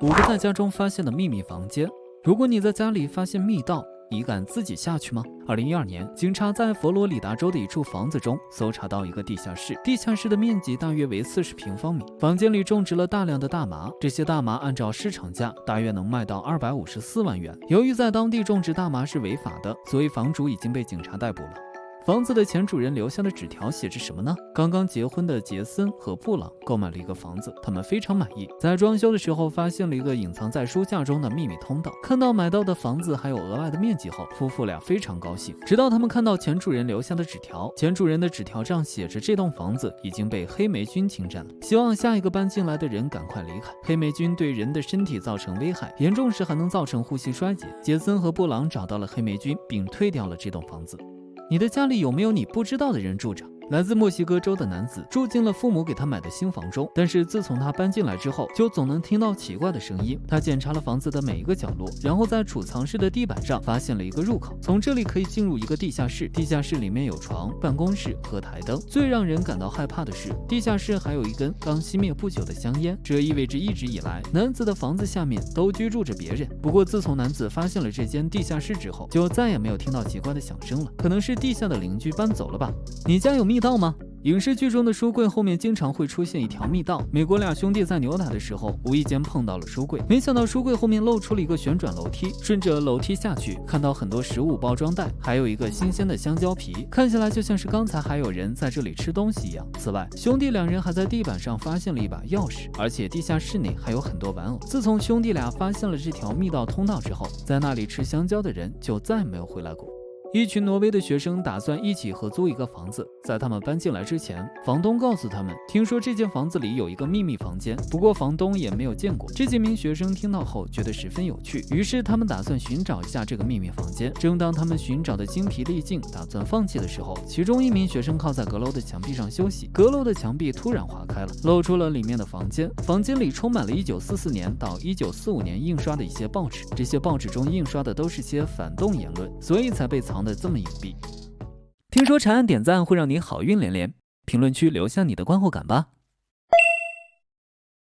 5个在家中发现的秘密房间。如果你在家里发现密道，你敢自己下去吗？2012年，警察在佛罗里达州的一处房子中搜查到一个地下室，地下室的面积大约为40平方米，房间里种植了大量的大麻，这些大麻按照市场价大约能卖到254万元。由于在当地种植大麻是违法的，所以房主已经被警察逮捕了。房子的前主人留下的纸条写着什么呢？刚刚结婚的杰森和布朗购买了一个房子，他们非常满意。在装修的时候，发现了一个隐藏在书架中的秘密通道。看到买到的房子还有额外的面积后，夫妇俩非常高兴。直到他们看到前主人留下的纸条，前主人的纸条上写着这栋房子已经被黑霉菌侵占了，希望下一个搬进来的人赶快离开。黑霉菌对人的身体造成危害，严重时还能造成呼吸衰竭。杰森和布朗找到了黑霉菌，并退掉了这栋房子。你的家里有没有你不知道的人住着？来自墨西哥州的男子住进了父母给他买的新房中，但是自从他搬进来之后，就总能听到奇怪的声音。他检查了房子的每一个角落，然后在储藏室的地板上发现了一个入口，从这里可以进入一个地下室。地下室里面有床、办公室和台灯。最让人感到害怕的是，地下室还有一根刚熄灭不久的香烟，这意味着一直以来男子的房子下面都居住着别人。不过自从男子发现了这间地下室之后，就再也没有听到奇怪的响声了，可能是地下的邻居搬走了吧。你家有密道吗？影视剧中的书柜后面经常会出现一条密道。美国俩兄弟在牛奶的时候无意间碰到了书柜，没想到书柜后面露出了一个旋转楼梯，顺着楼梯下去，看到很多食物包装袋，还有一个新鲜的香蕉皮，看起来就像是刚才还有人在这里吃东西一样。此外，兄弟两人还在地板上发现了一把钥匙，而且地下室内还有很多玩偶。自从兄弟俩发现了这条密道通道之后，在那里吃香蕉的人就再没有回来过。一群挪威的学生打算一起合租一个房子，在他们搬进来之前，房东告诉他们，听说这间房子里有一个秘密房间，不过房东也没有见过。这几名学生听到后觉得十分有趣，于是他们打算寻找一下这个秘密房间。正当他们寻找的精疲力尽，打算放弃的时候，其中一名学生靠在阁楼的墙壁上休息，阁楼的墙壁突然划开了，露出了里面的房间。房间里充满了1944年到1945年印刷的一些报纸，这些报纸中印刷的都是些反动言论，所以才被藏得这么隐蔽。听说长按点赞会让你好运连连，评论区留下你的观后感吧。